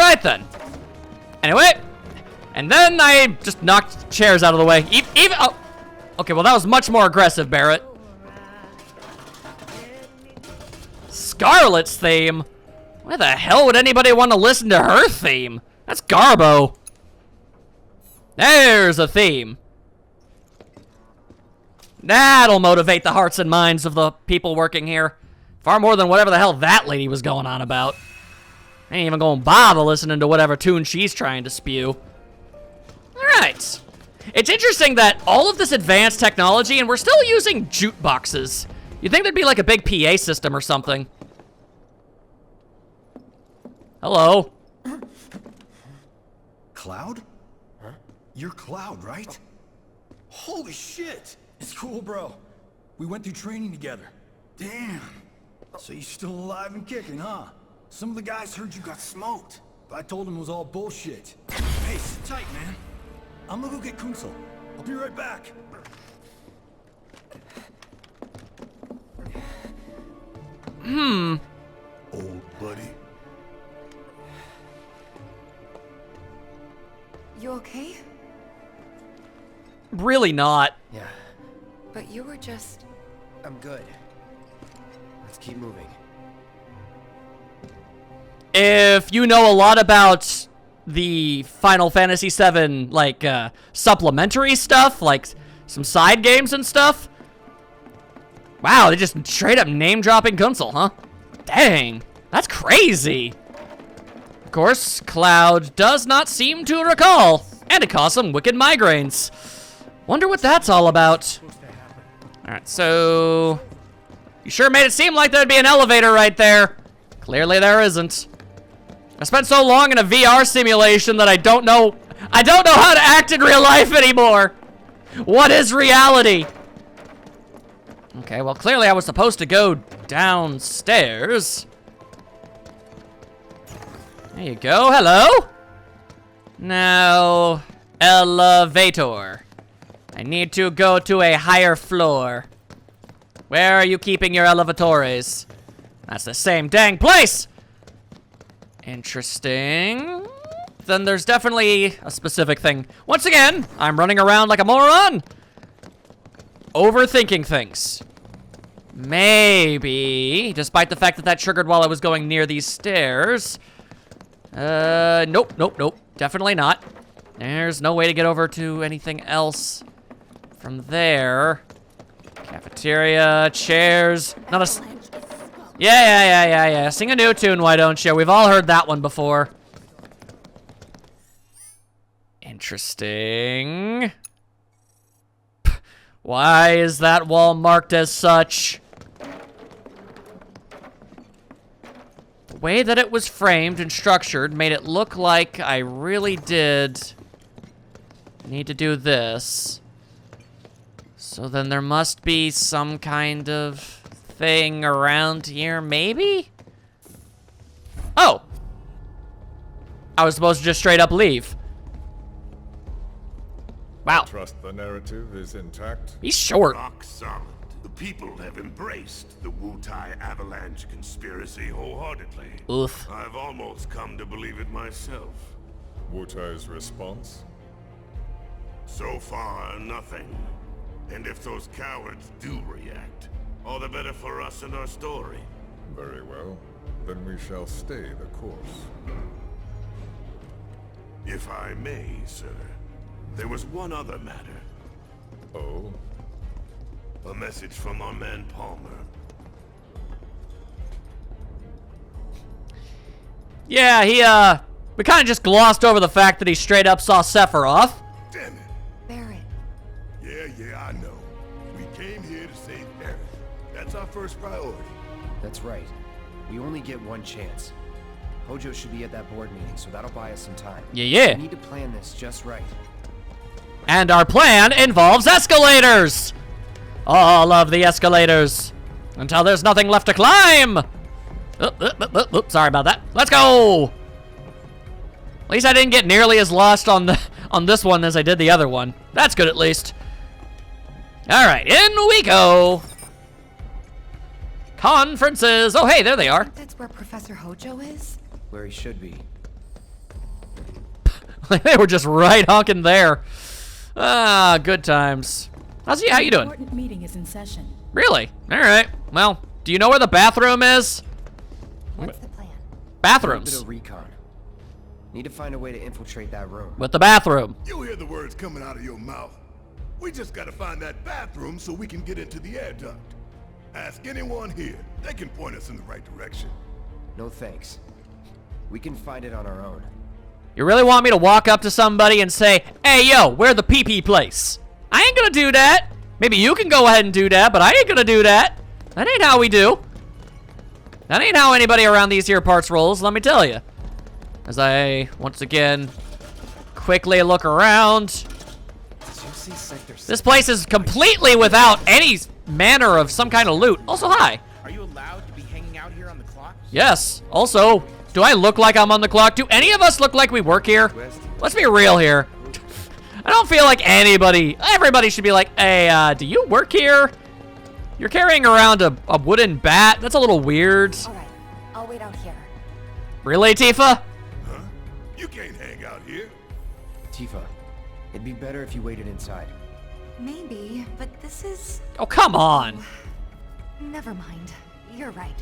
right then. Anyway, and then I just knocked chairs out of the way. Even oh, okay, well that was much more aggressive, Barrett. Scarlet's theme? Why the hell would anybody want to listen to her theme? That's Garbo. There's a theme. That'll motivate the hearts and minds of the people working here. Far more than whatever the hell that lady was going on about. I ain't even gonna bother listening to whatever tune she's trying to spew. Alright. It's interesting that all of this advanced technology, and we're still using jukeboxes. You'd think there'd be like a big PA system or something. Hello. Cloud? Huh? You're Cloud, right? Holy shit! It's cool, bro. We went through training together. Damn. So you're still alive and kicking, huh? Some of the guys heard you got smoked, but I told them it was all bullshit. Hey, sit tight, man. I'm gonna go get Kunsel. I'll be right back. Old buddy. You okay? Really not. Yeah, But you were just... I'm good. Let's keep moving. If you know a lot about the Final Fantasy VII, like, supplementary stuff, like some side games and stuff. Wow, they just straight up name-dropping Kunsel, huh? Dang, that's crazy. Of course, Cloud does not seem to recall, and it caused some wicked migraines. Wonder what that's all about. Alright, so... You sure made it seem like there'd be an elevator right there. Clearly there isn't. I spent so long in a VR simulation that I don't know how to act in real life anymore. What is reality? Okay, well clearly I was supposed to go downstairs. There you go, hello. Now, elevator. I need to go to a higher floor. Where are you keeping your elevatores? That's the same dang place. Interesting. Then there's definitely a specific thing. Once again, I'm running around like a moron. Overthinking things. Maybe, despite the fact that that triggered while I was going near these stairs. Nope. Definitely not. There's no way to get over to anything else from there. Cafeteria, chairs, not a... Yeah. Sing a new tune, why don't you? We've all heard that one before. Interesting. Why is that wall marked as such? The way that it was framed and structured made it look like I really did need to do this. So then there must be some kind of thing around here, maybe? Oh! I was supposed to just straight up leave. Wow. Trust the narrative is intact. He's short. Rock solid. The people have embraced the Wutai Avalanche conspiracy wholeheartedly. Oof. I've almost come to believe it myself. Wutai's response? So far, nothing. And if those cowards do react, all the better for us and our story. Very well. Then we shall stay the course. If I may, sir, there was one other matter. Oh? A message from our man Palmer. Yeah, we kind of just glossed over the fact that he straight up saw Sephiroth. Damn it. Barrett. Yeah, I know. We came here to save Aerith. That's our first priority. That's right. We only get one chance. Hojo should be at that board meeting, so that'll buy us some time. Yeah. We need to plan this just right. And our plan involves escalators! All of the escalators. Until there's nothing left to climb! Sorry about that. Let's go! At least I didn't get nearly as lost on this one as I did the other one. That's good at least. Alright, in we go! Conferences! Oh hey, there they are. That's where Professor Hojo is? Where he should be. They were just right honking there. Ah, good times. How you doing? Important meeting is in session. Really? All right. Well, do you know where the bathroom is? What's the plan? A bit Bathrooms. of recon. Need to find a way to infiltrate that room. With the bathroom. You hear the words coming out of your mouth. We just gotta find that bathroom so we can get into the air duct. Ask anyone here. They can point us in the right direction. No thanks. We can find it on our own. You really want me to walk up to somebody and say, hey, yo, where the pee-pee place? I ain't gonna do that. Maybe you can go ahead and do that, but I ain't gonna do that. That ain't how we do. That ain't how anybody around these here parts rolls, let me tell you. As I, once again, quickly look around. This place is completely without any manner of some kind of loot. Also, hi. Are you allowed to be hanging out here on the clock? Yes. Also, do I look like I'm on the clock? Do any of us look like we work here? Let's be real here. I don't feel like everybody should be like, hey, do you work here? You're carrying around a wooden bat? That's a little weird. All right, I'll wait out here. Really, Tifa? Huh? You can't hang out here. Tifa, it'd be better if you waited inside. Maybe, but this is... Oh, come on. Never mind. You're right.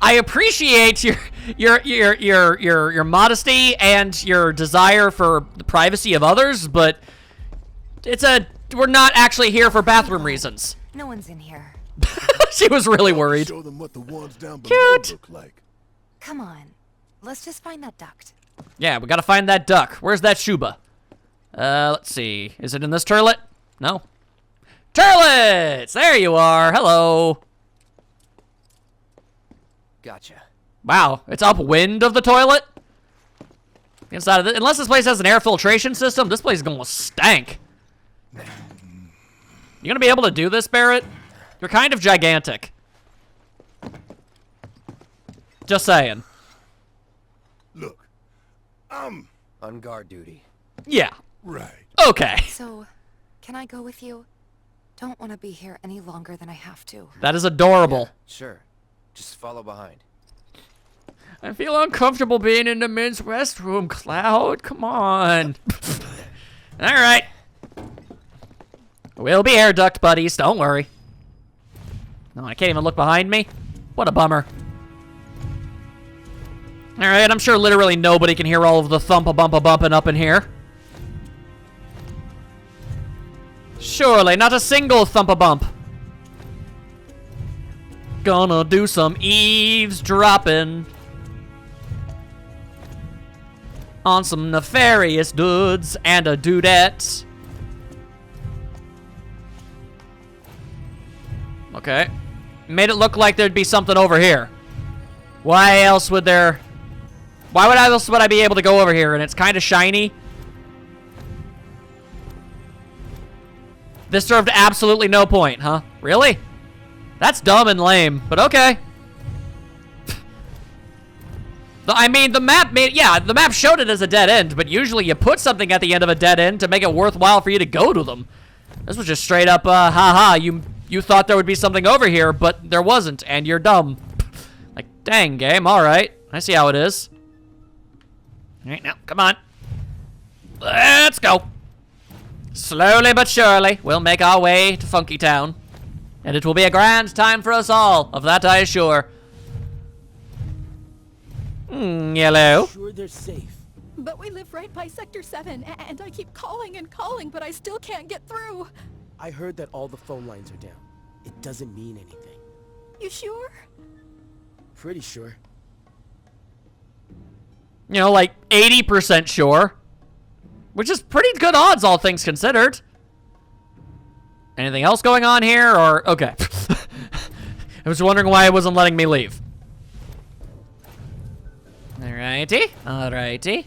I appreciate your modesty and your desire for the privacy of others, but we're not actually here for bathroom reasons. No one's in here. She was really worried. Show them what the ones down below Cute. look like. Come on. Let's just find that duct. Yeah, we gotta find that duck. Where's that Shuba? Let's see. Is it in this turlet? No. Turlets! There you are. Hello. Gotcha. Wow, it's upwind of the toilet? Inside of it. Unless this place has an air filtration system, this place is gonna stank. You gonna be able to do this, Barrett? You're kind of gigantic. Just saying. Look, I'm On guard duty. Yeah. right. Okay. So, can I go with you? Don't want to be here any longer than I have to. That is adorable. Sure. Just follow behind. I feel uncomfortable being in the men's restroom, Cloud. Come on. All right. We'll be air duct buddies. Don't worry. No, I can't even look behind me. What a bummer. All right, I'm sure literally nobody can hear all of the thump-a-bump-a-bumping up in here. Surely, not a single thump-a-bump. Gonna do some eavesdropping on some nefarious dudes and a dudette. Okay. Made it look like there'd be something over here. Why else would there... Why else would I be able to go over here and it's kind of shiny? This served absolutely no point, huh? Really? That's dumb and lame, but okay. I mean, the map made... Yeah, the map showed it as a dead end, but usually you put something at the end of a dead end to make it worthwhile for you to go to them. This was just straight up, haha, you thought there would be something over here, but there wasn't, and you're dumb. Like, dang, game, alright. I see how it is. Alright, now, come on. Let's go. Slowly but surely, we'll make our way to Funky Town. And it will be a grand time for us all, of that I assure. Yellow. Sure they're safe. But we live right by Sector 7, and I keep calling and calling, but I still can't get through. I heard that all the phone lines are down. It doesn't mean anything. You sure? Pretty sure. You know, like 80% sure. Which is pretty good odds, all things considered. Anything else going on here, or... Okay. I was wondering why it wasn't letting me leave. Alrighty. Alrighty.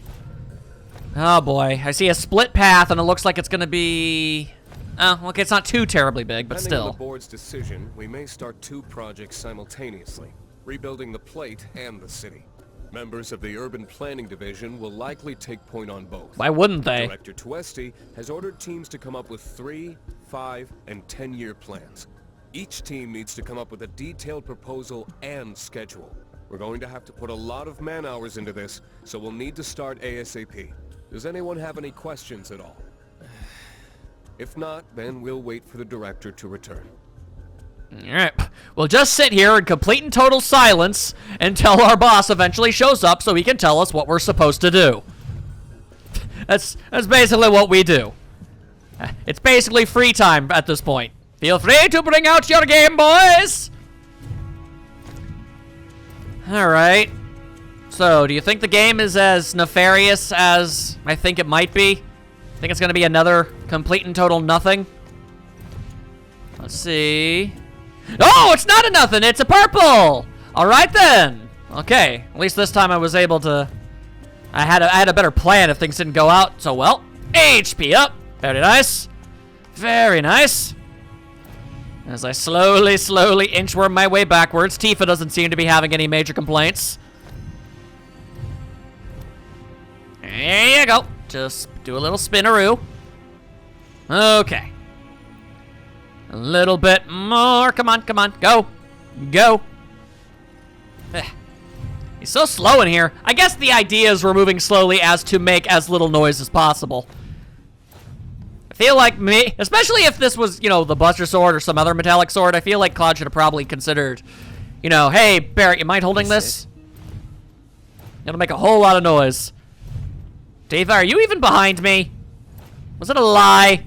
Oh boy, I see a split path and it looks like it's gonna be... Oh, okay, it's not too terribly big, but Depending on still. the board's decision, we may start 2 projects simultaneously, rebuilding the plate and the city. Members of the Urban Planning Division will likely take point on both. Why wouldn't they? Director Tuesti has ordered teams to come up with 3, 5, and 10-year plans. Each team needs to come up with a detailed proposal and schedule. We're going to have to put a lot of man-hours into this, so we'll need to start ASAP. Does anyone have any questions at all? If not, then we'll wait for the director to return. Alright, we'll just sit here in complete and total silence until our boss eventually shows up so he can tell us what we're supposed to do. That's basically what we do. It's basically free time at this point. Feel free to bring out your Game Boys! Alright. So, do you think the game is as nefarious as I think it might be? Think it's gonna be another complete and total nothing? Let's see. Oh, it's not a nothing, it's a purple! Alright then. Okay, at least this time I was able to... I had a better plan if things didn't go out so well. HP up. Very nice. Very nice. As I slowly inchworm my way backwards. Tifa doesn't seem to be having any major complaints. There you go. Just do a little spinaroo. Okay. A little bit more. Come on, come on. Go. Go. He's so slow in here. I guess the idea is we're moving slowly as to make as little noise as possible. I feel like me, especially if this was, you know, the Buster Sword or some other metallic sword, I feel like Claude should have probably considered, you know, hey, Barrett, you mind holding this? It'll make a whole lot of noise. Tifa, are you even behind me? Was it a lie?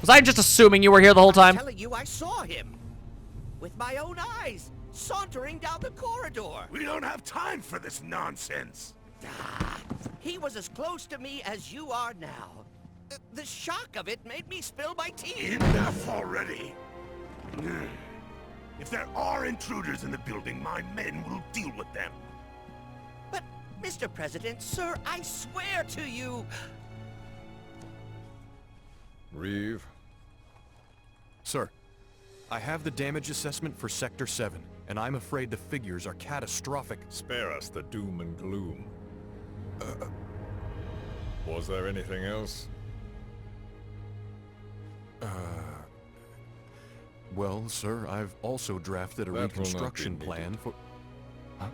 Was I just assuming you were here the whole time? I'm telling you, I saw him. With my own eyes, sauntering down the corridor. We don't have time for this nonsense. He was as close to me as you are now. The shock of it made me spill my tea. Enough already. If there are intruders in the building, my men will deal with them. But, Mr. President, sir, I swear to you... Reeve? Sir, I have the damage assessment for Sector 7, and I'm afraid the figures are catastrophic. Spare us the doom and gloom. Was there anything else? Well, sir, I've also drafted a reconstruction plan for... Huh?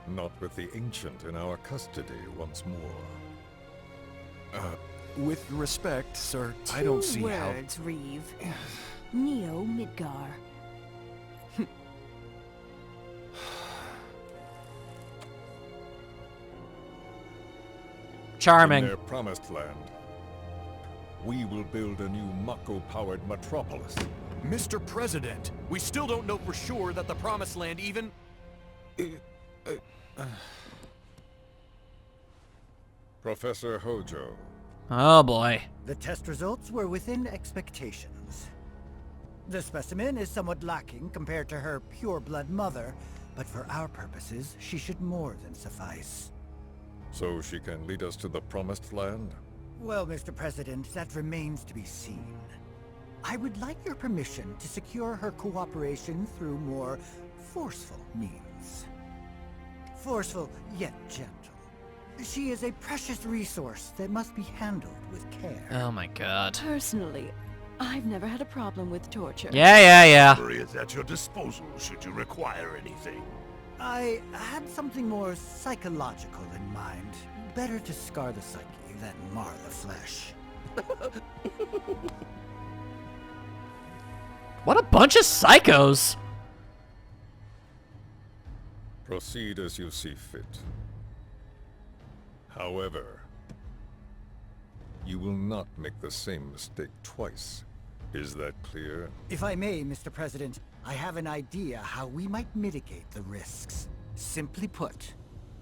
Not with the Ancient in our custody once more. With respect, sir, I don't see how... 2 words, Reeve. Neo Midgar. Charming. In their promised land, we will build a new Mako-powered metropolis. Mr. President, we still don't know for sure that the Promised Land even... Professor Hojo. Oh boy. The test results were within expectations. The specimen is somewhat lacking compared to her pure-blood mother, but for our purposes, she should more than suffice. So she can lead us to the Promised Land? Well, Mr. President, that remains to be seen. I would like your permission to secure her cooperation through more forceful means. Forceful, yet gentle. She is a precious resource that must be handled with care. Oh my god. Personally, I've never had a problem with torture. Yeah. Library is at your disposal should you require anything. I had something more psychological in mind. Better to scar the psyche than mar the flesh. What a bunch of psychos. Proceed as you see fit. However, you will not make the same mistake twice. Is that clear? If I may, Mr. President, I have an idea how we might mitigate the risks. Simply put,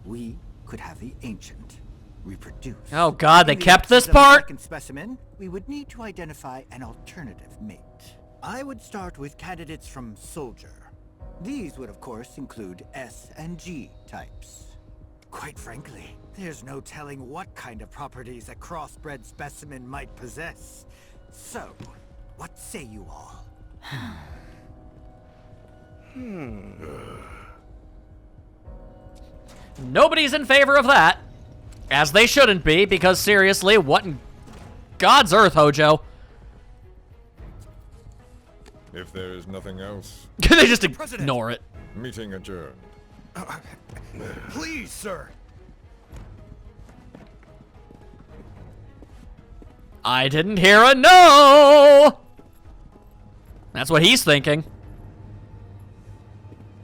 we could have the Ancient reproduce. Oh god, they In the kept this absence of a part? second specimen, we would need to identify an alternative mate. I would start with candidates from Soldier. These would of course include S and G types. Quite frankly, there's no telling what kind of properties a crossbred specimen might possess. So, what say you all? Nobody's in favor of that. As they shouldn't be, because seriously, what in God's earth, Hojo? If there is nothing else, They just ignore it. meeting adjourned. Please, sir. I didn't hear a no! That's what he's thinking.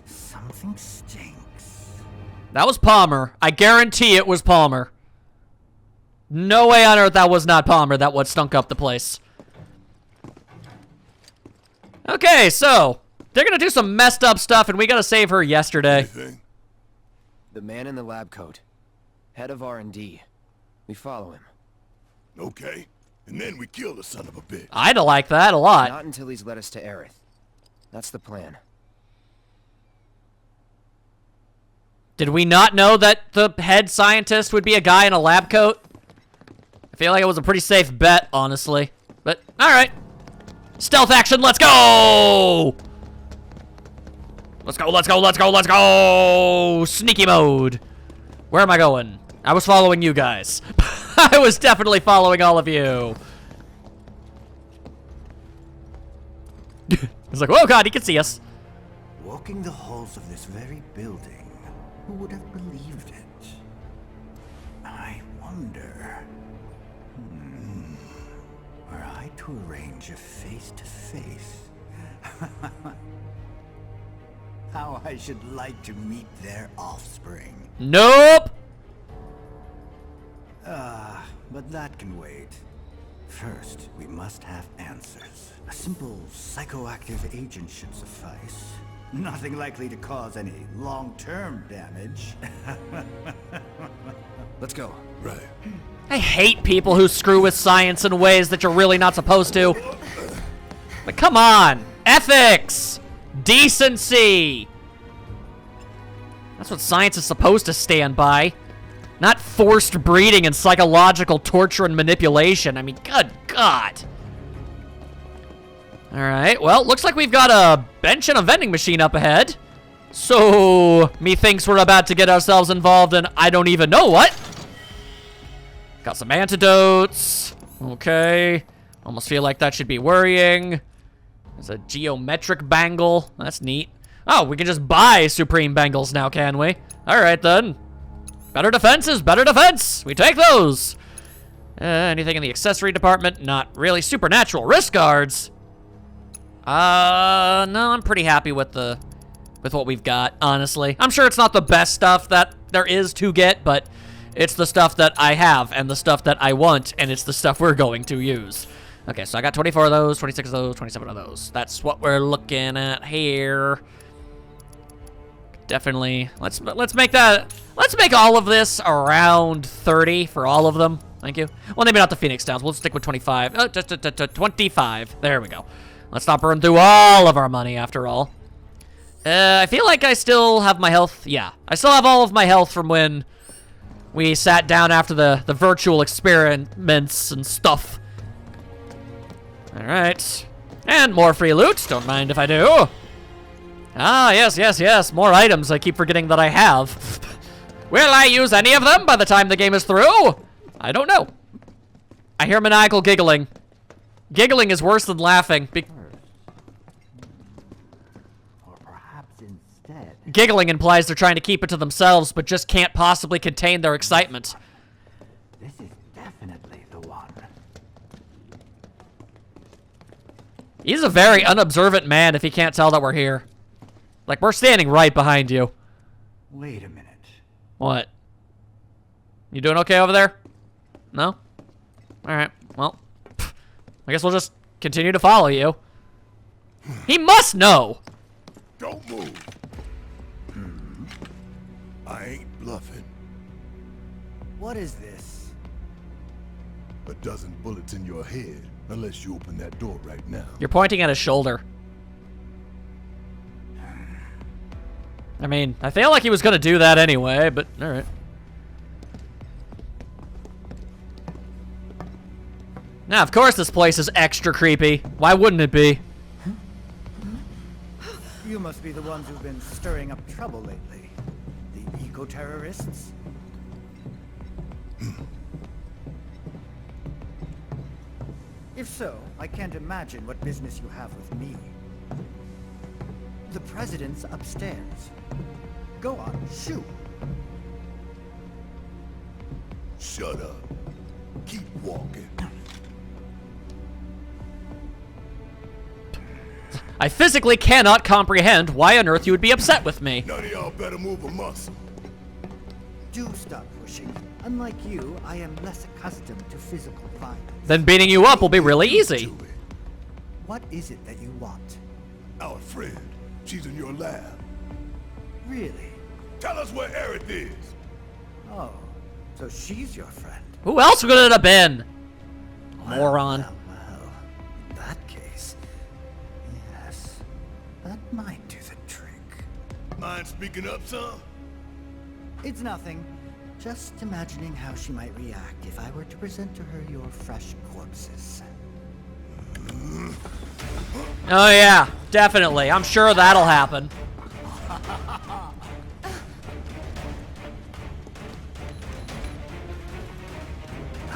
Something stinks. That was Palmer. I guarantee it was Palmer. No way on earth that was not Palmer that what stunk up the place. Okay, so they're gonna do some messed up stuff and we gotta save her yesterday. The man in the lab coat. Head of R&D. We follow him. Okay. And then we kill the son of a bitch. I'd like that a lot. Not until he's led us to Aerith. That's the plan. Did we not know that the head scientist would be a guy in a lab coat? I feel like it was a pretty safe bet, honestly. But, alright. Stealth action, let's go! Let's go, let's go, let's go, let's go! Sneaky mode. Where am I going? I was following you guys. I was definitely following all of you. It's like, oh god, he can see us. Walking the halls of this very building, who would have believed it? I wonder... were I to arrange a face-to-face... how I should like to meet their offspring. Nope! But that can wait. First, we must have answers. A simple psychoactive agent should suffice. Nothing likely to cause any long-term damage. Let's go. Right. I hate people who screw with science in ways that you're really not supposed to. But come on! Ethics! Decency! That's what science is supposed to stand by. Not forced breeding and psychological torture and manipulation. I mean, good God. Alright, well, looks like we've got a bench and a vending machine up ahead. So, methinks we're about to get ourselves involved in I don't even know what. Got some antidotes. Okay. Almost feel like that should be worrying. There's a geometric bangle. That's neat. Oh, we can just buy supreme bangles now, can we? Alright then. Better defense is better defense. We take those. Anything in the accessory department? Not really. Supernatural wrist guards. No, I'm pretty happy with what we've got, honestly. I'm sure it's not the best stuff that there is to get, but it's the stuff that I have and the stuff that I want, and it's the stuff we're going to use. Okay, so I got 24 of those, 26 of those, 27 of those. That's what we're looking at here. Definitely. Let's make that. Let's make all of this around 30 for all of them. Thank you. Well, maybe not the Phoenix Downs. We'll stick with 25. Oh, just 25. There we go. Let's not burn through all of our money after all. I feel like I still have my health. Yeah, I still have all of my health from when we sat down after the virtual experiments and stuff. All right. And more free loot. Don't mind if I do. Ah, yes, yes, yes. More items I keep forgetting that I have. Will I use any of them by the time the game is through? I don't know. I hear maniacal giggling. Giggling is worse than laughing. Or perhaps instead. Giggling implies they're trying to keep it to themselves, but just can't possibly contain their excitement. This is definitely the one. He's a very unobservant man if he can't tell that we're here. Like, we're standing right behind you. Wait a minute. What? You doing okay over there? No? Alright, well. I guess we'll just continue to follow you. He must know! Don't move. I ain't bluffing. What is this? A dozen bullets in your head, unless you open that door right now. You're pointing at his shoulder. I mean, I feel like he was gonna do that anyway, but alright. Now, of course this place is extra creepy. Why wouldn't it be? You must be the ones who've been stirring up trouble lately. The eco-terrorists? If so, I can't imagine what business you have with me. The president's upstairs. Go on, shoot. Shut up. Keep walking. I physically cannot comprehend why on earth you would be upset with me. None of y'all better move a muscle. Do stop pushing. Unlike you, I am less accustomed to physical violence. Then beating you up will be really easy. What is it that you want? Our friend. She's in your lab. Really? Tell us where Aerith is. Oh, so she's your friend. Who else would it have been? Moron. Well, in that case, yes, that might do the trick. Mind speaking up, son? It's nothing. Just imagining how she might react if I were to present to her your fresh corpses. Oh yeah, definitely. I'm sure that'll happen.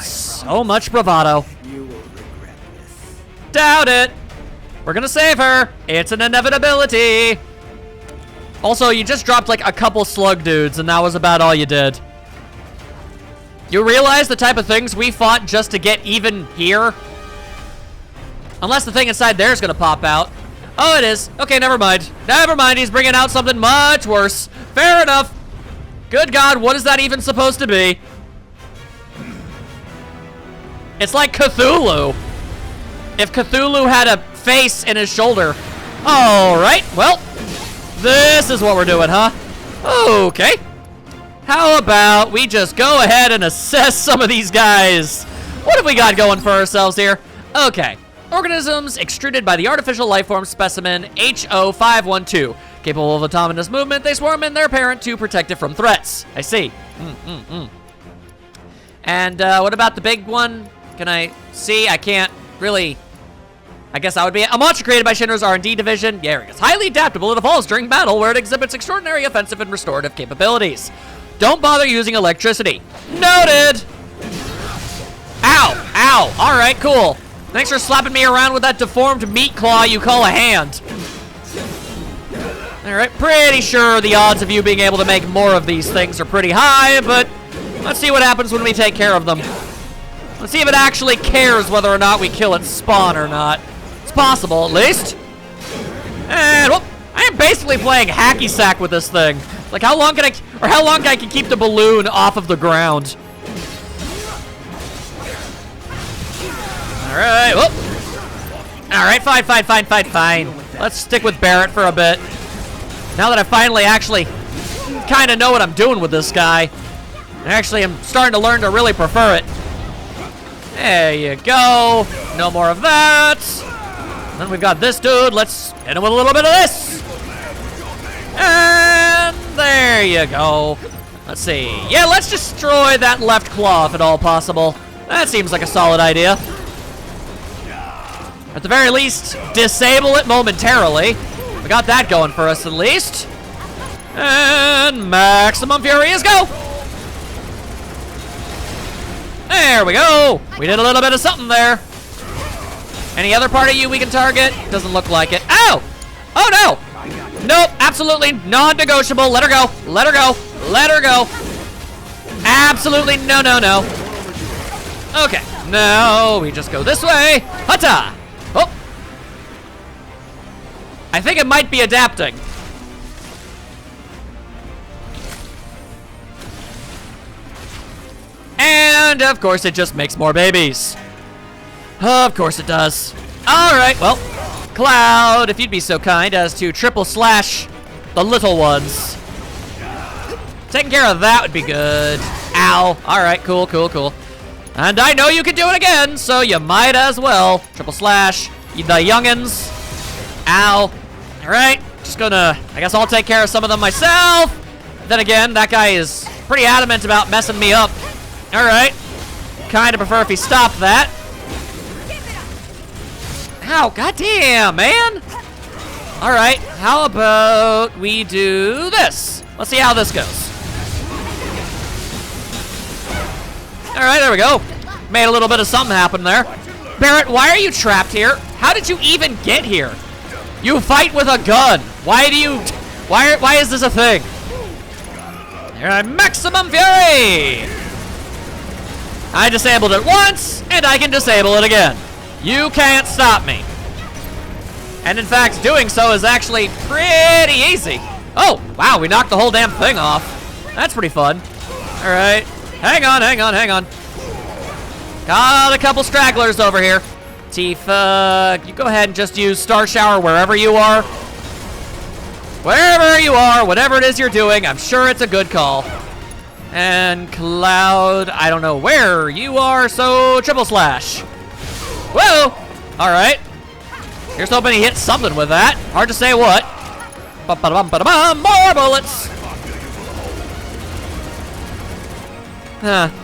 So much bravado. You will regret this. Doubt it. We're gonna save her. It's an inevitability. Also, you just dropped like a couple slug dudes, and that was about all you did. You realize the type of things we fought just to get even here? Unless the thing inside there is gonna pop out. Oh, it is. Okay, never mind. Never mind, he's bringing out something much worse. Fair enough. Good God, what is that even supposed to be? It's like Cthulhu. If Cthulhu had a face in his shoulder. All right, well, this is what we're doing, huh? Okay. How about we just go ahead and assess some of these guys? What have we got going for ourselves here? Okay. Organisms extruded by the artificial lifeform specimen HO512. Capable of autonomous movement, they swarm in their parent to protect it from threats. I see. And what about the big one? Can I see? I can't really. I guess that would be it. A monster created by Shinra's R&D division. Yeah, it is highly adaptable. It evolves during battle where it exhibits extraordinary offensive and restorative capabilities. Don't bother using electricity. Noted! Ow! Ow! Alright, cool. Thanks for slapping me around with that deformed meat claw you call a hand. Alright, pretty sure the odds of you being able to make more of these things are pretty high, but let's see what happens when we take care of them. Let's see if it actually cares whether or not we kill its spawn or not. It's possible, at least. And, whoop! I am basically playing hacky sack with this thing. Like, how long can I keep the balloon off of the ground? Alright, whoop. Alright, fine. Let's stick with Barrett for a bit. Now that I finally actually kind of know what I'm doing with this guy. Actually, I'm starting to learn to really prefer it. There you go. No more of that. Then we've got this dude. Let's hit him with a little bit of this. And there you go. Let's see. Yeah, let's destroy that left claw if at all possible. That seems like a solid idea. At the very least, disable it momentarily. We got that going for us at least. And maximum fury is go. There we go. We did a little bit of something there. Any other part of you we can target? Doesn't look like it. Ow! Oh no! Nope, absolutely non-negotiable. Let her go. Let her go. Let her go. Absolutely no. Okay, now we just go this way. Hata! Oh! I think it might be adapting. And, of course, it just makes more babies. Of course it does. Alright, well, Cloud, if you'd be so kind as to triple slash the little ones. Taking care of that would be good. Ow. Alright, cool. And I know you can do it again, so you might as well. Triple slash the youngins. Ow. Alright, just gonna, I guess I'll take care of some of them myself. Then again, that guy is pretty adamant about messing me up. Alright. Kinda prefer if he stopped that. Ow, goddamn, man. Alright, how about we do this? Let's see how this goes. Alright, there we go. Made a little bit of something happen there. Barrett, why are you trapped here? How did you even get here? You fight with a gun. Why is this a thing? Alright, maximum fury! I disabled it once, and I can disable it again. You can't stop me. And in fact, doing so is actually pretty easy. Oh, wow, we knocked the whole damn thing off. That's pretty fun. All right, hang on. Got a couple stragglers over here. Tifa, you go ahead and just use Star Shower wherever you are. Wherever you are, whatever it is you're doing, I'm sure it's a good call. And Cloud, I don't know where you are, so triple slash. Whoa! All right. Here's hoping he hits something with that. Hard to say what. Ba-ba-dum-ba-da-bum, more bullets.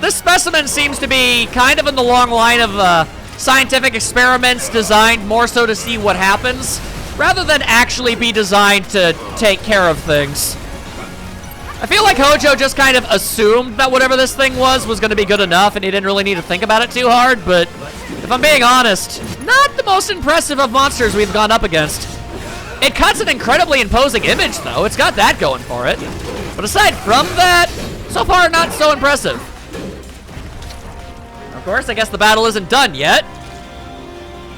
This specimen seems to be kind of in the long line of scientific experiments designed more so to see what happens, rather than actually be designed to take care of things. I feel like Hojo just kind of assumed that whatever this thing was going to be good enough and he didn't really need to think about it too hard, but if I'm being honest, not the most impressive of monsters we've gone up against. It cuts an incredibly imposing image, though. It's got that going for it. But aside from that, so far not so impressive. Of course, I guess the battle isn't done yet.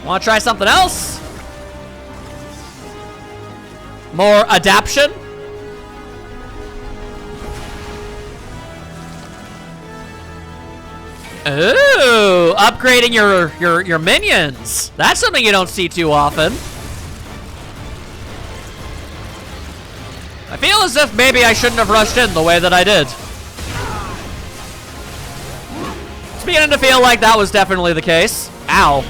Want to try something else? More adaption? Ooh, upgrading your minions. That's something you don't see too often. I feel as if maybe I shouldn't have rushed in the way that I did. It's beginning to feel like that was definitely the case. Ow.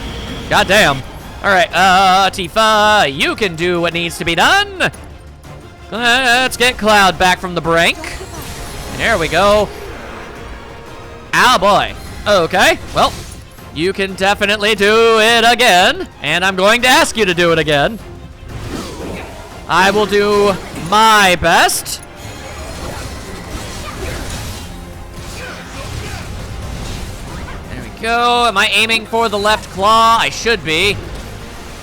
Goddamn. Alright, Tifa, you can do what needs to be done. Let's get Cloud back from the brink. There we go. Ow, boy. Okay, well, you can definitely do it again, and I'm going to ask you to do it again. I will do my best. There we go. Am I aiming for the left claw? I should be.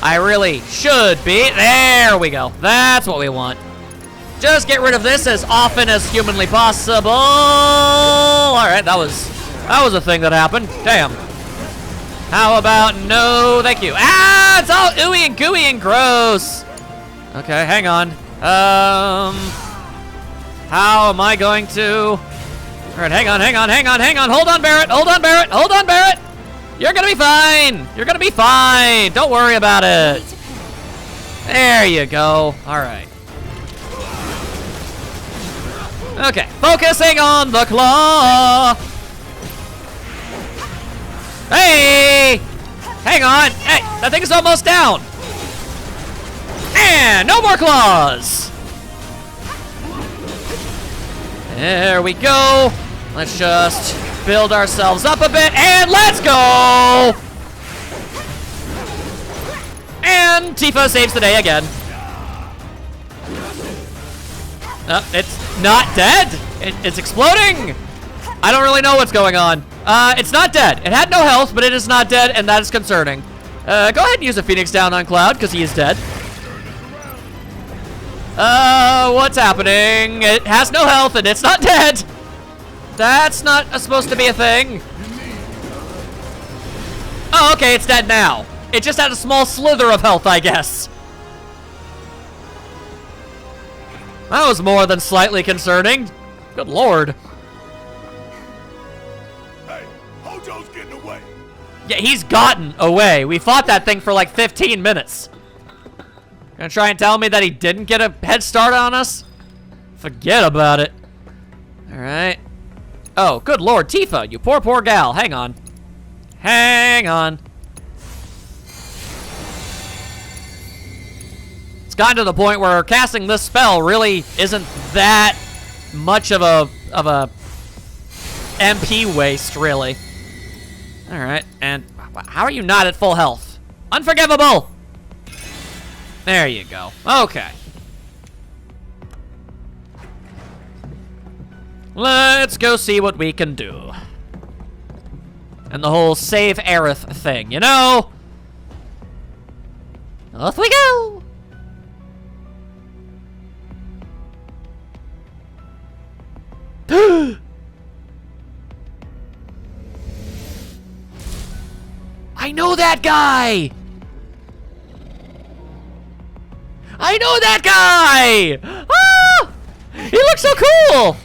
I really should be. There we go. That's what we want. Just get rid of this as often as humanly possible. All right, that was a thing that happened. Damn. How about no thank you? Ah, it's all ooey and gooey and gross. Okay, hang on. How am I going to? All right, hang on. Hold on, Barrett. You're gonna be fine. Don't worry about it. There you go. All right. Okay, focusing on the claw. Hey! Hang on. Hey, that thing is almost down. And no more claws. There we go. Let's just build ourselves up a bit, and let's go! And Tifa saves the day again. It's not dead. It's exploding. I don't really know what's going on. It's not dead. It had no health, but it is not dead, and that is concerning. Go ahead and use a Phoenix down on Cloud, because he is dead. What's happening? It has no health, and it's not dead. That's not supposed to be a thing. Oh, okay, it's dead now. It just had a small slither of health, I guess. That was more than slightly concerning. Good lord. Hey, Hojo's getting away. Yeah, he's gotten away. We fought that thing for like 15 minutes. Gonna try and tell me that he didn't get a head start on us? Forget about it. All right. Oh, good lord, Tifa, you poor gal. Hang on. It's gotten to the point where casting this spell really isn't that much of a MP waste, really. All right, and how are you not at full health? Unforgivable. There you go. Okay. Let's go see what we can do. And the whole save Aerith thing, you know? Off we go! I know that guy! I know that guy! Ah! He looks so cool!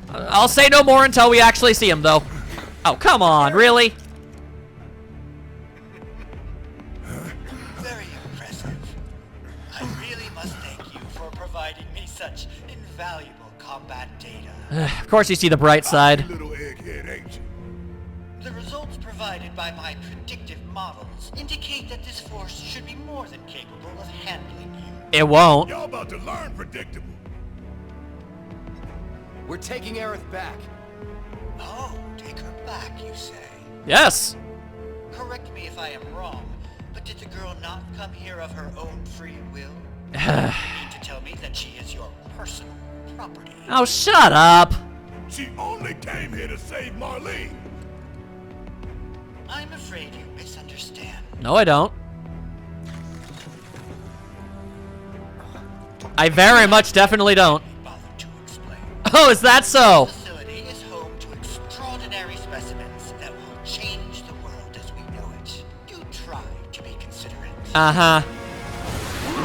I'll say no more until we actually see him, though. Oh, come on, really? Very impressive. I really must thank you for providing me such invaluable combat data. Of course you see the bright side. Little egghead, ain't you? The results provided by my predictive models indicate that this force should be more than capable of handling you. It won't. Y'all about to learn predictable. We're taking Aerith back. Oh, take her back, you say? Yes. Correct me if I am wrong, but did the girl not come here of her own free will? You mean to tell me that she is your personal property? Oh, shut up. She only came here to save Marlene. I'm afraid you misunderstand. No, I don't. I very much definitely don't. Oh, is that so? The facility is home to extraordinary specimens that will change the world as we know it. Do try to be considerate. Uh-huh.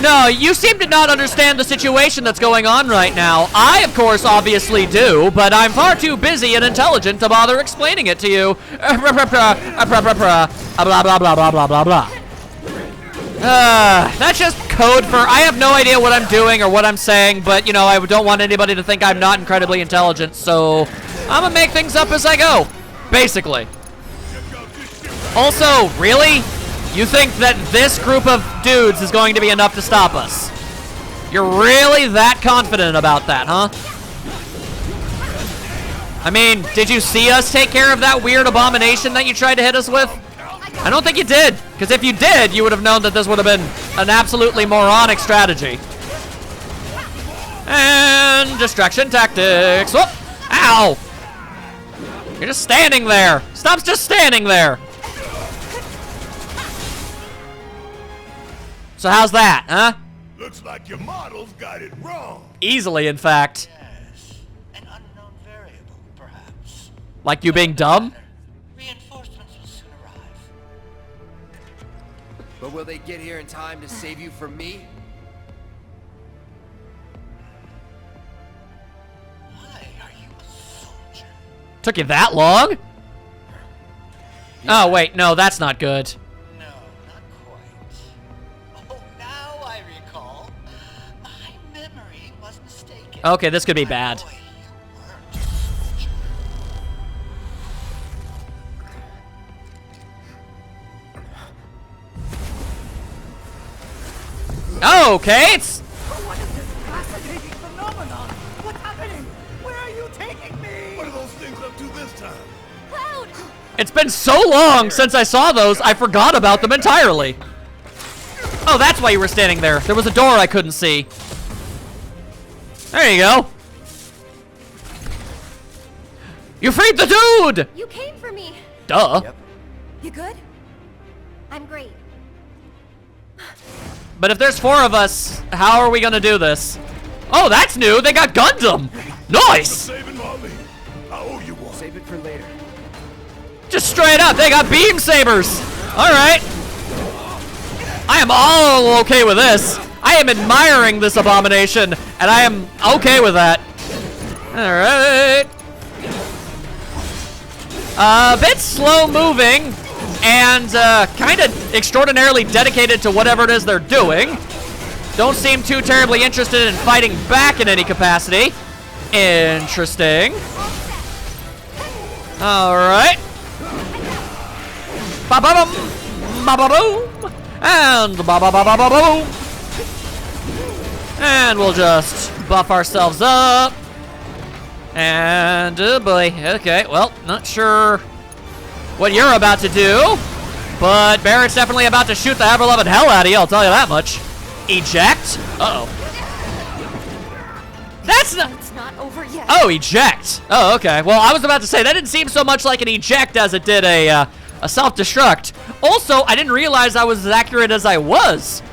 No, you seem to not understand the situation that's going on right now. I, of course, obviously do, but I'm far too busy and intelligent to bother explaining it to you. Blah, blah, blah, blah, blah, blah, blah. That's just code for, I have no idea what I'm doing or what I'm saying, but, you know, I don't want anybody to think I'm not incredibly intelligent, so I'm gonna make things up as I go, basically. Also, really? You think that this group of dudes is going to be enough to stop us? You're really that confident about that, huh? I mean, did you see us take care of that weird abomination that you tried to hit us with? I don't think you did, because if you did, you would have known that this would have been an absolutely moronic strategy. And distraction tactics. Whoop! Ow! You're just standing there. Stop just standing there. So how's that, huh? Looks like your models got it wrong. Easily, in fact. Yes, an unknown variable, perhaps. Like you being dumb? Reinforcements will soon arrive. But will they get here in time to save you from me? Why are you a soldier? Took you that long? Yeah. Oh, wait, no, that's not good. No, not quite. Oh, now I recall. My memory was mistaken. Okay, this could be bad. Boy, you weren't a soldier. Okay, it's... What is this fascinating phenomenon? What's happening? Where are you taking me? What are those things up to this time? Cloud! It's been so long since I saw those, I forgot about them entirely. Oh, that's why you were standing there. There was a door I couldn't see. There you go. You freed the dude! You came for me. Duh. Yep. You good? I'm great. But if there's 4 of us, how are we gonna do this? Oh, that's new. They got Gundam. Nice. Saving Marlene. I owe you one. Save it for later. Just straight up, they got beam sabers. All right. I am all okay with this. I am admiring this abomination, and I am okay with that. All right. A bit slow moving, and kind of extraordinarily dedicated to whatever it is they're doing. Don't seem too terribly interested in fighting back in any capacity. Interesting. All right. Ba-ba-bum, ba-ba-boom, and ba-ba-ba-ba-ba-boom. And we'll just buff ourselves up. And, oh boy, okay, well, not sure what you're about to do, but Barrett's definitely about to shoot the ever-loving hell out of you, I'll tell you that much. Eject? Uh-oh. That's not... It's not over yet. Oh, eject. Oh, okay. Well, I was about to say, that didn't seem so much like an eject as it did a self-destruct. Also, I didn't realize I was as accurate as I was.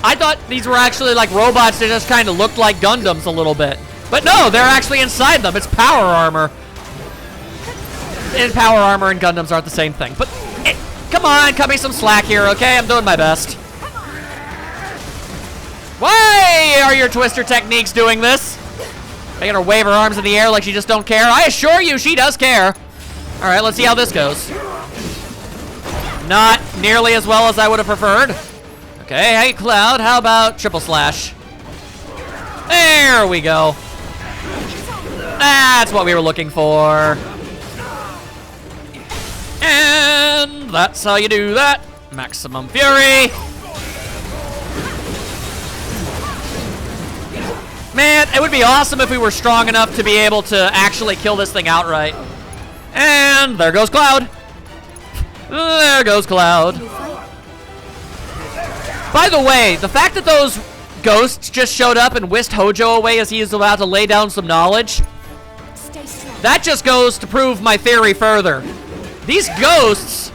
I thought these were actually like robots that just kind of looked like Gundams a little bit. But no, they're actually inside them. It's power armor. And power armor and Gundams aren't the same thing. But come on, cut me some slack here, okay? I'm doing my best. Why are your twister techniques doing this? Making her wave her arms in the air like she just don't care. I assure you, she does care. All right, let's see how this goes. Not nearly as well as I would have preferred. Okay, hey, Cloud, how about triple slash? There we go. That's what we were looking for. And that's how you do that. Maximum Fury. Man, it would be awesome if we were strong enough to be able to actually kill this thing outright. And there goes Cloud. There goes Cloud. By the way, the fact that those ghosts just showed up and whisked Hojo away as he is about to lay down some knowledge, that just goes to prove my theory further. These ghosts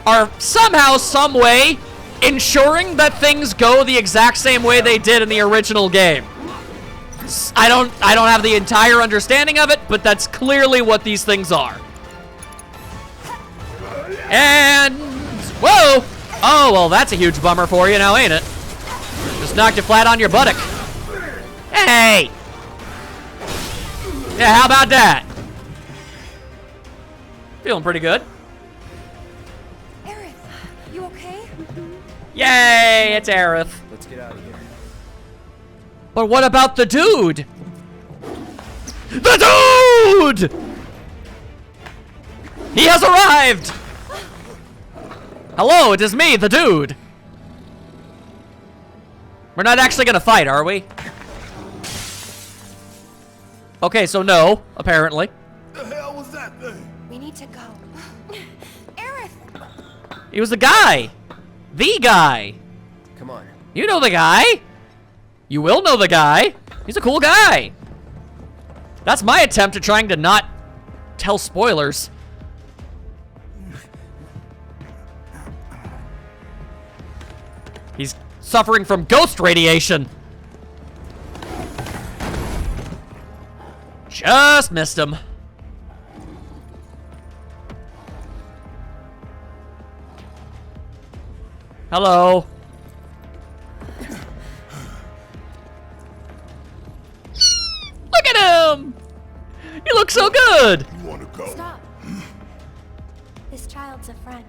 are somehow, some way, ensuring that things go the exact same way they did in the original game. I don't have the entire understanding of it, but that's clearly what these things are. And whoa! Oh well, that's a huge bummer for you now, ain't it? Just knocked you flat on your buttock. Hey! Yeah, how about that? Feeling pretty good. Aerith, you okay? Yay, it's Aerith. Let's get out of here. But what about the dude? The dude! He has arrived! Hello, it is me, the dude. We're not actually gonna fight, are we? Okay, so no, apparently. The hell was that thing? We need to go. Aerith! He was the guy. The guy. Come on. You know the guy. You will know the guy. He's a cool guy. That's my attempt at trying to not tell spoilers. He's suffering from ghost radiation. Just missed him. Hello. Look at him! You look so good! You wanna go? Stop. This child's a friend.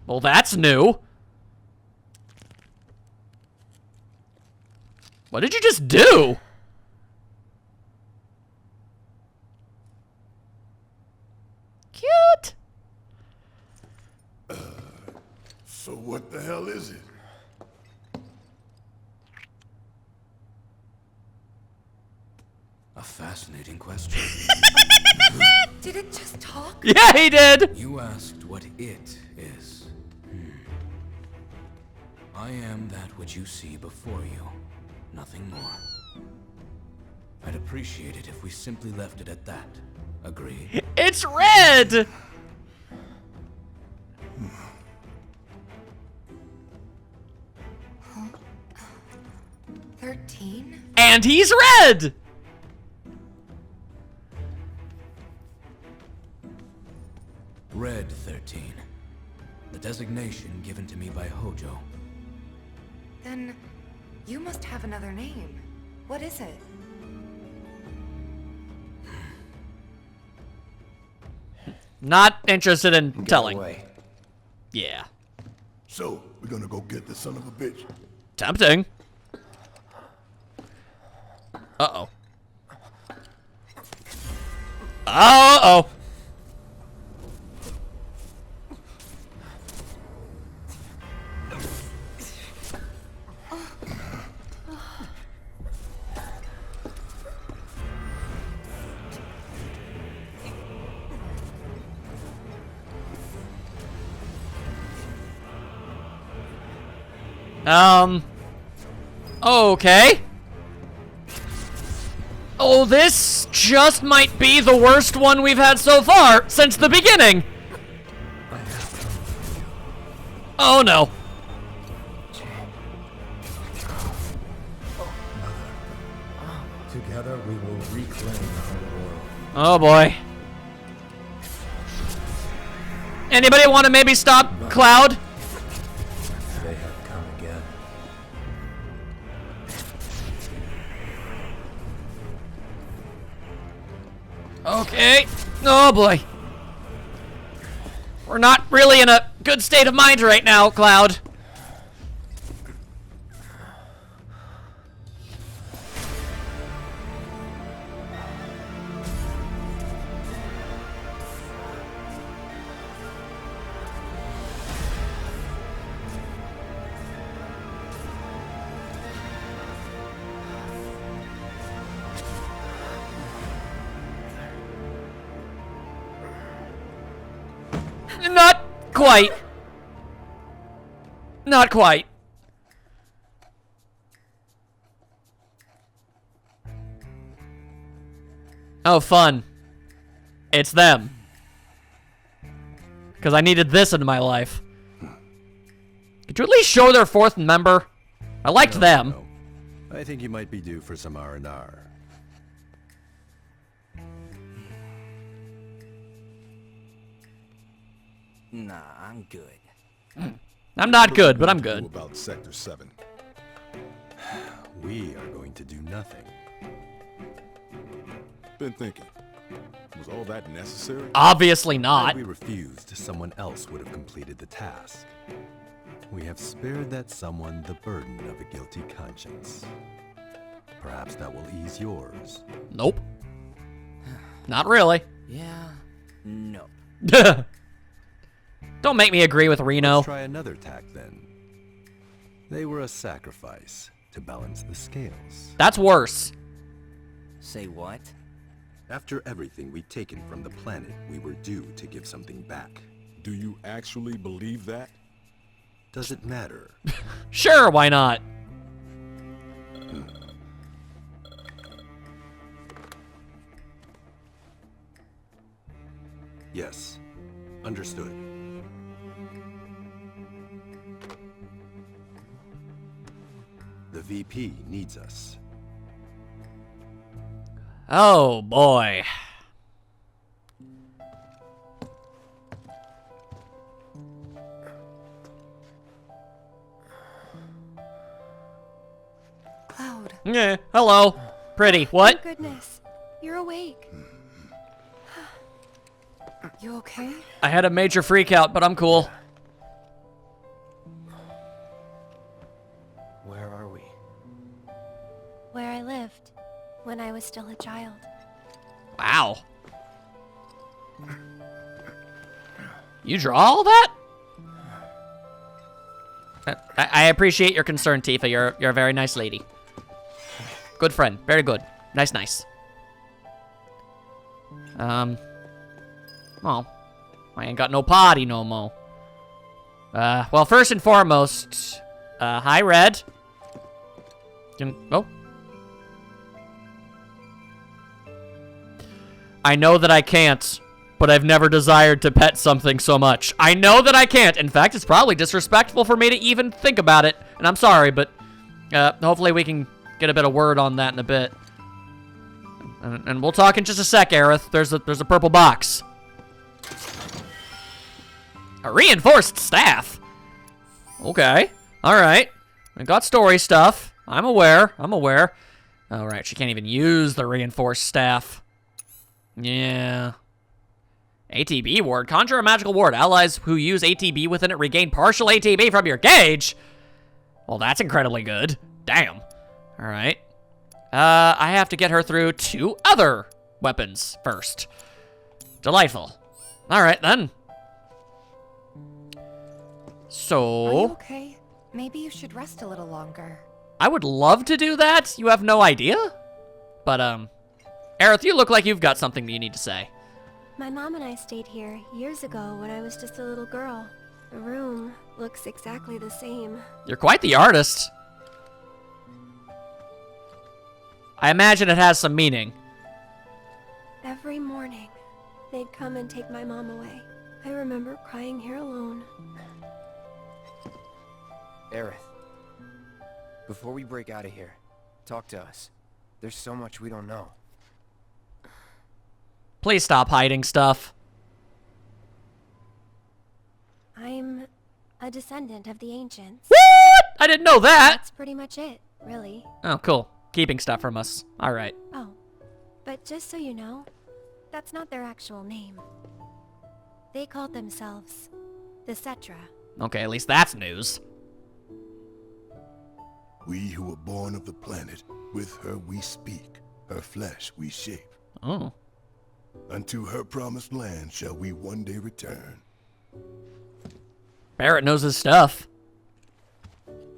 Well, that's new. What did you just do? Cute. So what the hell is it? A fascinating question. Did it just talk? Yeah, he did. You asked what it is. I am that which you see before you. Nothing more. I'd appreciate it if we simply left it at that. Agree? It's red! Huh? 13? And he's red! Red 13. The designation given to me by Hojo. Then you must have another name. What is it? Not interested in telling. Away. Yeah. So, we're gonna go get the son of a bitch. Tempting. Uh-oh. Uh-oh. Okay. Oh, this just might be the worst one we've had so far since the beginning. Oh no. Together we will reclaim our world. Oh boy. Anybody want to maybe stop Cloud? They have come again. Okay. Oh boy. We're not really in a good state of mind right now, Cloud. Not quite. Not quite. Oh, fun. It's them. Because I needed this in my life. Could you at least show their fourth member? I liked them. No. I think you might be due for some R&R. Nah, I'm good. I'm not good, but I'm good. About Sector 7. We are going to do nothing. Been thinking. Was all that necessary? Obviously not. Had we refused, someone else would have completed the task. We have spared that someone the burden of a guilty conscience. Perhaps that will ease yours. Nope. Not really. Yeah. Nope. Don't make me agree with Reno. Let's try another tack then. They were a sacrifice to balance the scales. That's worse. Say what? After everything we'd taken from the planet, we were due to give something back. Do you actually believe that? Does it matter? Sure, why not? Yes. Understood. The VP needs us. Oh, boy. Cloud. Yeah, hello. Pretty. What? Oh, goodness. You're awake. You okay? I had a major freak out, but I'm cool. Where are we? Where I lived when I was still a child. Wow. You draw all that? I appreciate your concern, Tifa. You're a very nice lady. Good friend. Very good. Nice. Well, I ain't got no potty no more. Well, first and foremost, hi, Red. Oh. I know that I can't, but I've never desired to pet something so much. I know that I can't. In fact, it's probably disrespectful for me to even think about it. And I'm sorry, but hopefully we can get a bit of word on that in a bit. And we'll talk in just a sec, Aerith. There's a purple box. A reinforced staff. Okay. Alright. I got story stuff. I'm aware. Alright, she can't even use the reinforced staff. Yeah. ATB ward. Conjure a magical ward. Allies who use ATB within it regain partial ATB from your gauge. Well, that's incredibly good. Damn. Alright. I have to get her through 2 other weapons first. Delightful. Alright, then. So... Are you okay? Maybe you should rest a little longer. I would love to do that. You have no idea? But, Aerith, you look like you've got something that you need to say. My mom and I stayed here years ago when I was just a little girl. The room looks exactly the same. You're quite the artist. I imagine it has some meaning. Every morning, they'd come and take my mom away. I remember crying here alone. Aerith, before we break out of here, talk to us. There's so much we don't know. Please stop hiding stuff. I'm a descendant of the ancients. What? I didn't know that. That's pretty much it, really. Oh, cool. Keeping stuff from us. All right. Oh, but just so you know, that's not their actual name. They called themselves the Cetra. Okay, at least that's news. We who were born of the planet, with her we speak, her flesh we shape. Oh. Unto her promised land shall we one day return. Barrett knows his stuff.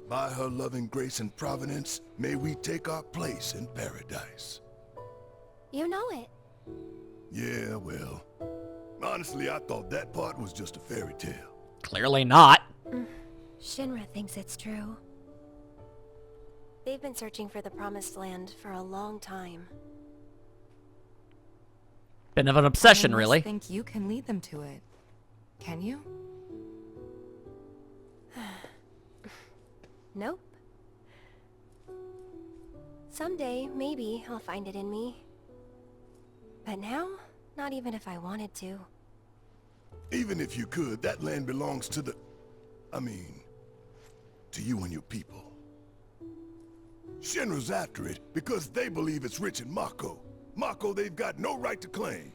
By her loving grace and providence, may we take our place in paradise. You know it. Yeah, well, honestly, I thought that part was just a fairy tale. Clearly not. Shinra thinks it's true. They've been searching for the Promised Land for a long time. Bit of an obsession, I almost really. think you can lead them to it. Can you? Nope. Someday, maybe, I'll find it in me. But now, not even if I wanted to. Even if you could, that land belongs to the... I mean, to you and your people. Shinra's after it because they believe it's rich in Mako. Mako they've got no right to claim.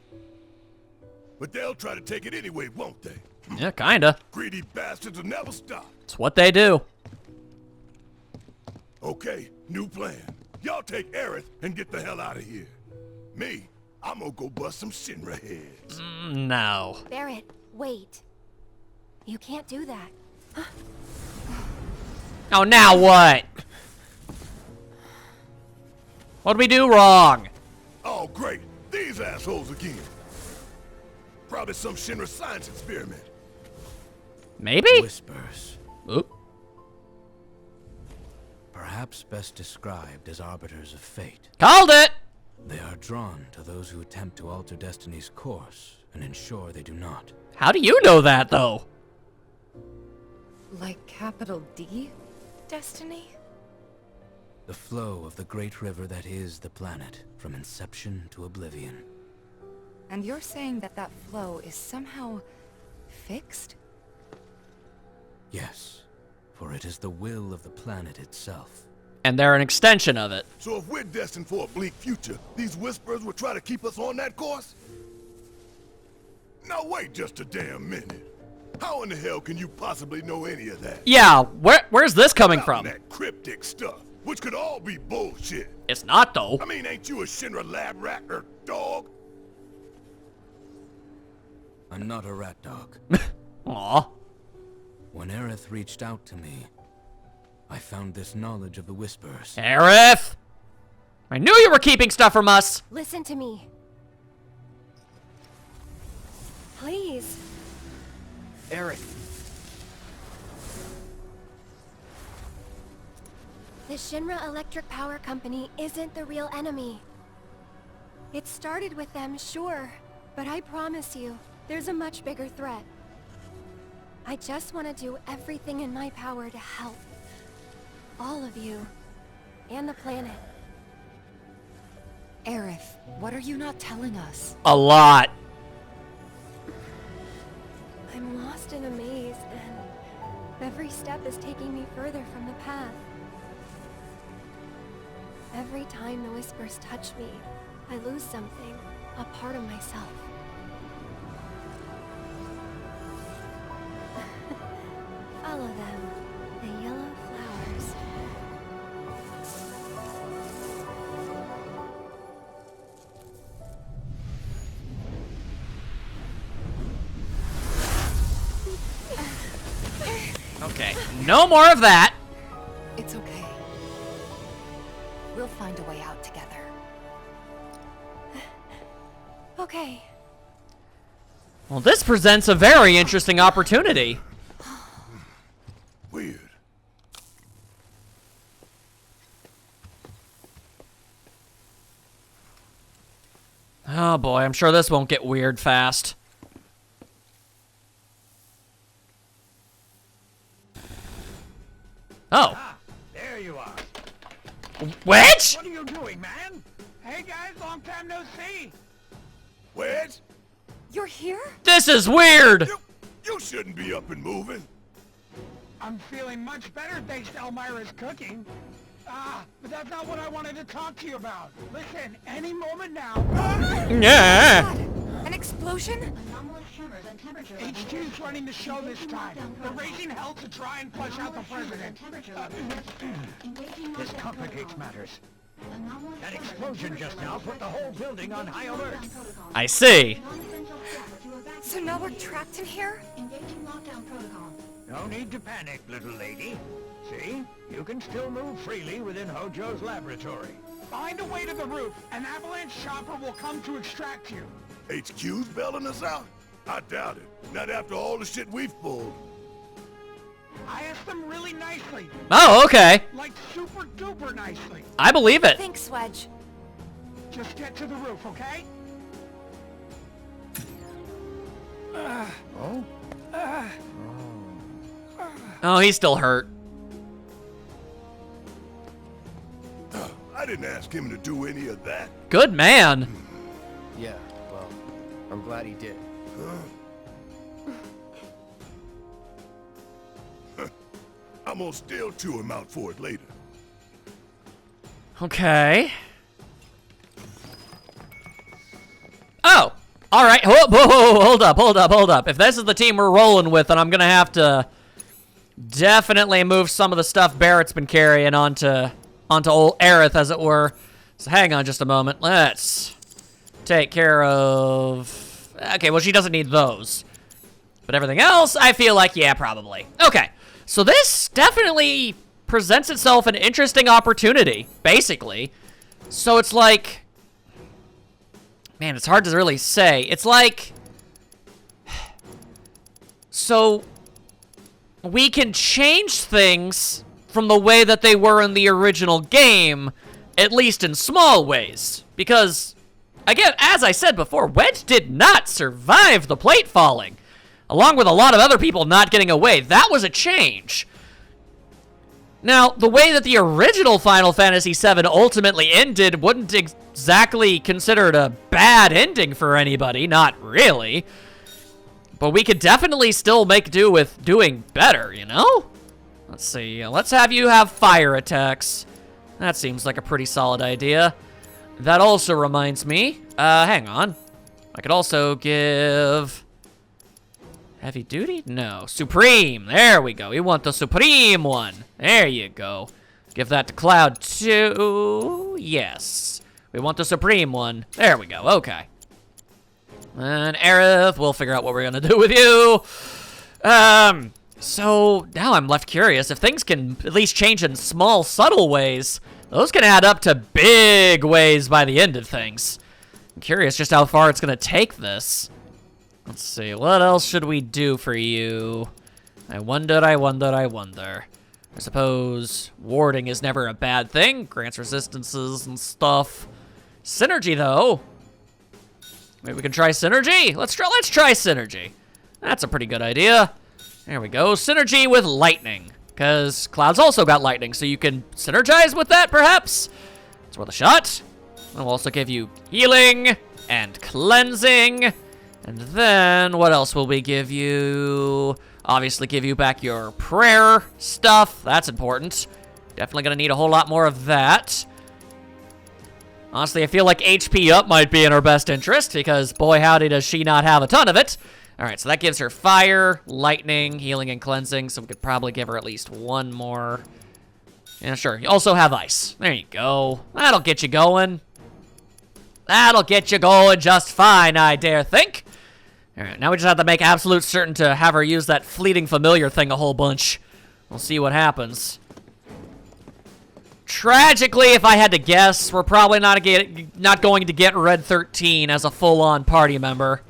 But they'll try to take it anyway, won't they? Yeah, kinda. Greedy bastards will never stop. It's what they do. Okay, new plan. Y'all take Aerith and get the hell out of here. Me, I'm gonna go bust some Shinra heads. No. Barrett, wait. You can't do that. Oh, now what? What'd we do wrong? Oh, great. These assholes again. Probably some Shinra science experiment. Maybe? Whispers. Oop. Perhaps best described as arbiters of fate. Called it! They are drawn to those who attempt to alter destiny's course and ensure they do not. How do you know that, though? Like capital D? Destiny? The flow of the great river that is the planet, from inception to oblivion. And you're saying that that flow is somehow fixed? Yes, for it is the will of the planet itself. And they're an extension of it. So if we're destined for a bleak future, these Whisperers will try to keep us on that course? Now wait just a damn minute. How in the hell can you possibly know any of that? Yeah, where's this coming from? That cryptic stuff, which could all be bullshit. It's not, though. I mean, ain't you a Shinra lab rat or dog? I'm not a rat dog. Aw. When Aerith reached out to me, I found this knowledge of the Whispers. Aerith! I knew you were keeping stuff from us! Listen to me. Please. Aerith. The Shinra Electric Power Company isn't the real enemy. It started with them, sure, but I promise you, there's a much bigger threat. I just want to do everything in my power to help. All of you. And the planet. Aerith, what are you not telling us? A lot. I'm lost in a maze, and every step is taking me further from the path. Every time the Whispers touch me, I lose something, a part of myself. Follow them, the yellow flowers. Okay, no more of that. It's okay. We'll find a way out together. Okay. Well, this presents a very interesting opportunity. Weird. Oh boy, I'm sure this won't get weird fast. Oh. Ah, there you are. Wedge? What are you doing, man? Hey guys, long time no see. Wedge? You're here? This is weird. You shouldn't be up and moving. I'm feeling much better thanks to Elmira's cooking. But that's not what I wanted to talk to you about. Listen, any moment now. Yeah. An explosion? HQ's running the show this time. They're raising hell to try and flush out the president. This complicates matters. That explosion just now put the whole building on high alert. I see. So now we're trapped in here? No need to panic, little lady. See? You can still move freely within Hojo's laboratory. Find a way to the roof. An avalanche chopper will come to extract you. HQ's bailing us out? I doubt it. Not after all the shit we've pulled. I asked them really nicely. Oh, okay. Like super duper nicely. I believe it. Thanks, Wedge. Just get to the roof, okay? Oh, he's still hurt. I didn't ask him to do any of that. Good man. Yeah, well, I'm glad he did. I'm gonna still chew him out for it later. Okay. Oh, all right. Hold up. If this is the team we're rolling with, then I'm gonna have to definitely move some of the stuff Barrett's been carrying onto old Aerith, as it were. So hang on just a moment. Let's take care of... Okay, well, she doesn't need those. But everything else, I feel like, yeah, probably. Okay, so this definitely presents itself an interesting opportunity, basically. So it's like... Man, it's hard to really say. It's like... So... We can change things from the way that they were in the original game, at least in small ways. Because, again, as I said before, Wedge did not survive the plate falling. Along with a lot of other people not getting away. That was a change. Now, the way that the original Final Fantasy VII ultimately ended wouldn't exactly consider it a bad ending for anybody. Not really. But we could definitely still make do with doing better, you know? Let's see. Let's have you have fire attacks. That seems like a pretty solid idea. That also reminds me. Hang on. I could also give... Heavy duty? No. Supreme. There we go. We want the Supreme one. There you go. Give that to Cloud too. Yes. We want the Supreme one. There we go. Okay. And Aerith, we'll figure out what we're gonna do with you. So now I'm left curious. If things can at least change in small, subtle ways, those can add up to big ways by the end of things. I'm curious just how far it's gonna take this. Let's see, what else should we do for you? I wonder. I suppose warding is never a bad thing. Grants resistances and stuff. Synergy, though. Maybe we can try synergy? Let's try synergy. That's a pretty good idea. There we go. Synergy with lightning. Because Cloud's also got lightning, so you can synergize with that, perhaps? It's worth a shot. And we'll also give you healing and cleansing. And then, what else will we give you? Obviously, give you back your prayer stuff. That's important. Definitely gonna need a whole lot more of that. Honestly, I feel like HP up might be in her best interest, because boy howdy does she not have a ton of it. Alright, so that gives her fire, lightning, healing, and cleansing, so we could probably give her at least one more. Yeah, sure. You also have ice. There you go. That'll get you going. That'll get you going just fine, I dare think. Alright, now we just have to make absolute certain to have her use that fleeting familiar thing a whole bunch. We'll see what happens. Tragically, if I had to guess, we're probably not going to get Red 13 as a full-on party member.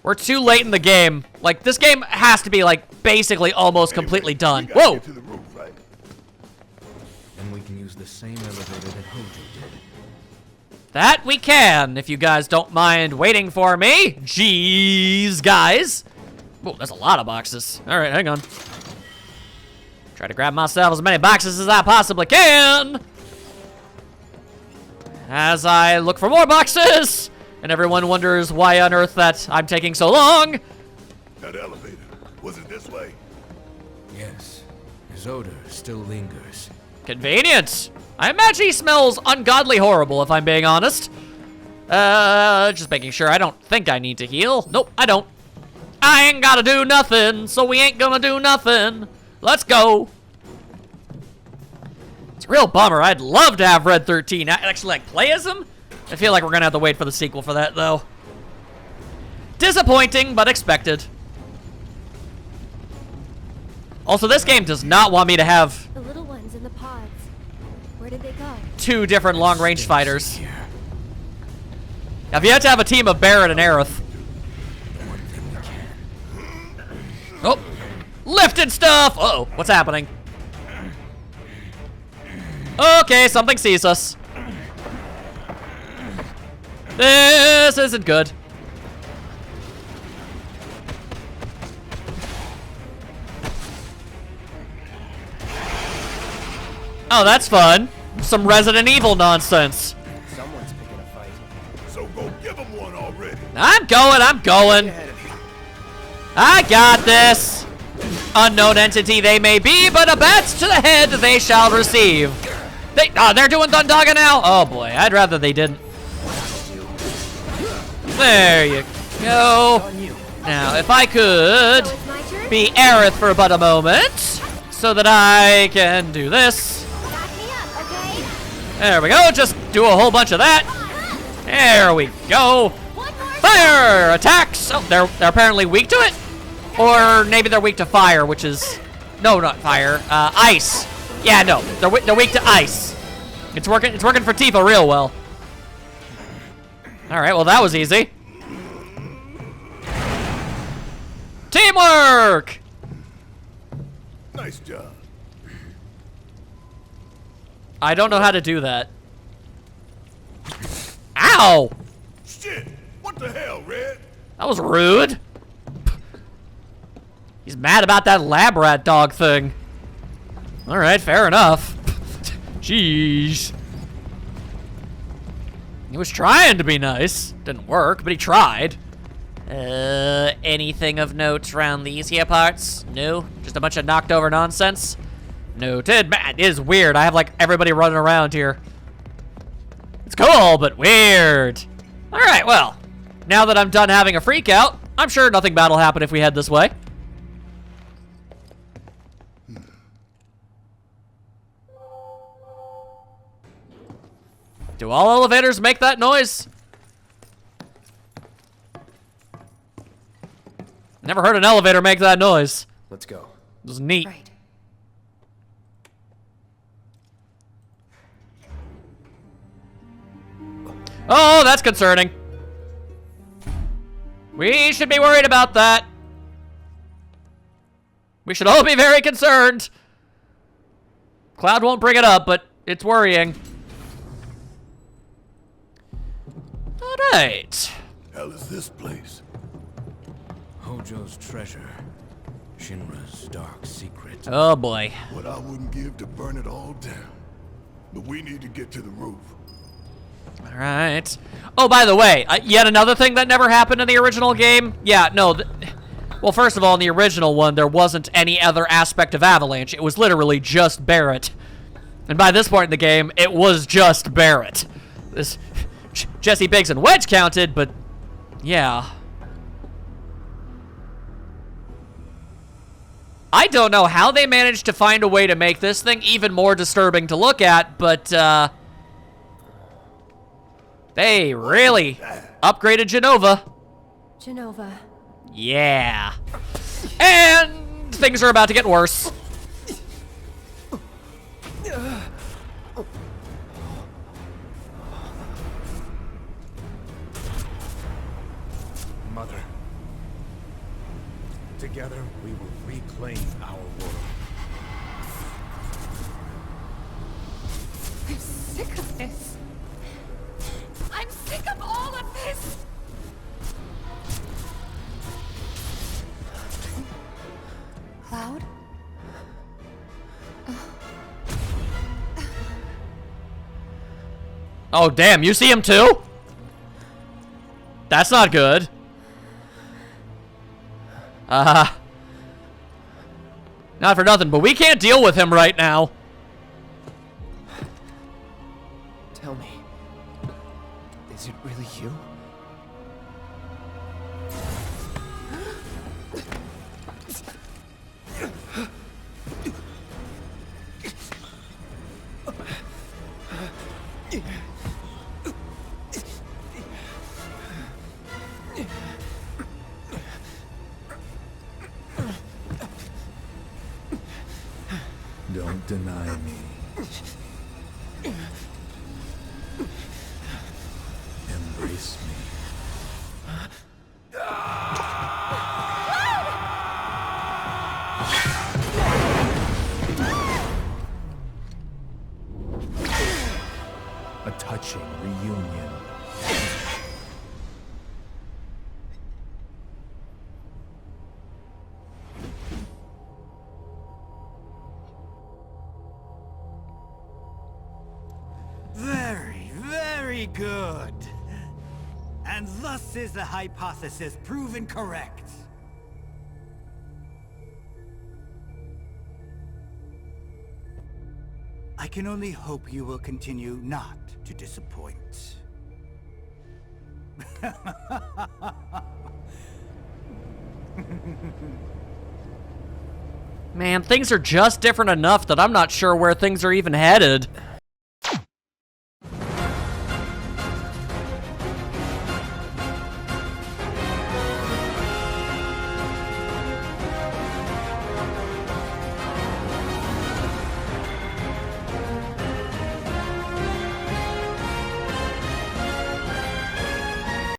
We're too late in the game. Like, this game has to be, like, basically almost completely done. Whoa! And we can use the same elevator that Hojo did. That we can, if you guys don't mind waiting for me. Jeez, guys. Oh, that's a lot of boxes. All right, hang on. Try to grab myself as many boxes as I possibly can. As I look for more boxes, and everyone wonders why on earth that I'm taking so long. That elevator, was it this way? Yes. His odor still lingers. Convenient. I imagine he smells ungodly horrible, if I'm being honest. Just making sure. I don't think I need to heal. Nope, I don't. I ain't gotta do nothing, so we ain't gonna do nothing. Let's go. It's a real bummer. I'd love to have Red 13 actually, like, play as him. I feel like we're gonna have to wait for the sequel for that, though. Disappointing, but expected. Also, this game does not want me to have The little ones in the pods. Where did they go? 2 different long-range fighters. I've yet to have a team of Barret and Aerith. Oh, lifted stuff. Uh-oh, what's happening? Okay, something sees us. This isn't good. Oh, that's fun. Some Resident Evil nonsense. Someone's picking a fight. So go give him one already. I'm going. I got this. Unknown entity they may be, but a bat to the head they shall receive. They're doing Thundaga now? Oh boy, I'd rather they didn't. There you go. Now, if I could be Aerith for but a moment, so that I can do this. There we go, just do a whole bunch of that. There we go. Fire attacks. Oh, they're apparently weak to it. Or maybe they're weak to fire, which is... No, not fire. Ice. Yeah, no, they're weak to ice. It's working for Tifa real well. All right, well, that was easy. Teamwork! Nice job. I don't know how to do that. Ow! Shit! What the hell, Red? That was rude. He's mad about that lab rat dog thing. All right, fair enough. Jeez. He was trying to be nice. Didn't work, but he tried. Anything of note around these here parts? No? Just a bunch of knocked over nonsense? Noted. Man, it is weird. I have, like, everybody running around here. It's cool, but weird. All right, well, now that I'm done having a freak out, I'm sure nothing bad will happen if we head this way. Do all elevators make that noise? Never heard an elevator make that noise. Let's go. It was neat. Right. Oh, that's concerning. We should be worried about that. We should all be very concerned. Cloud won't bring it up, but it's worrying. All right. Hell is this place? Hojo's treasure. Shinra's dark secret. Oh boy. What I wouldn't give to burn it all down. But we need to get to the roof. All right. Oh, by the way, yet another thing that never happened in the original game. Yeah, no. Well, first of all, in the original one, there wasn't any other aspect of Avalanche. It was literally just Barret. And by this point in the game, it was just Barret. This Jesse, Biggs, and Wedge counted, but yeah. I don't know how they managed to find a way to make this thing even more disturbing to look at, but they really upgraded Genova. Genova. Yeah. And things are about to get worse. Mother. Together, we will reclaim our world. I'm sick of this. I'm sick of all of this. Cloud? Oh, damn, you see him too? That's not good. Not for nothing, but we can't deal with him right now. Tell me, is it really you? Don't deny me. Embrace me. A touching reunion. Very, very good. And thus is the hypothesis proven correct. I can only hope you will continue not to disappoint. Man, things are just different enough that I'm not sure where things are even headed.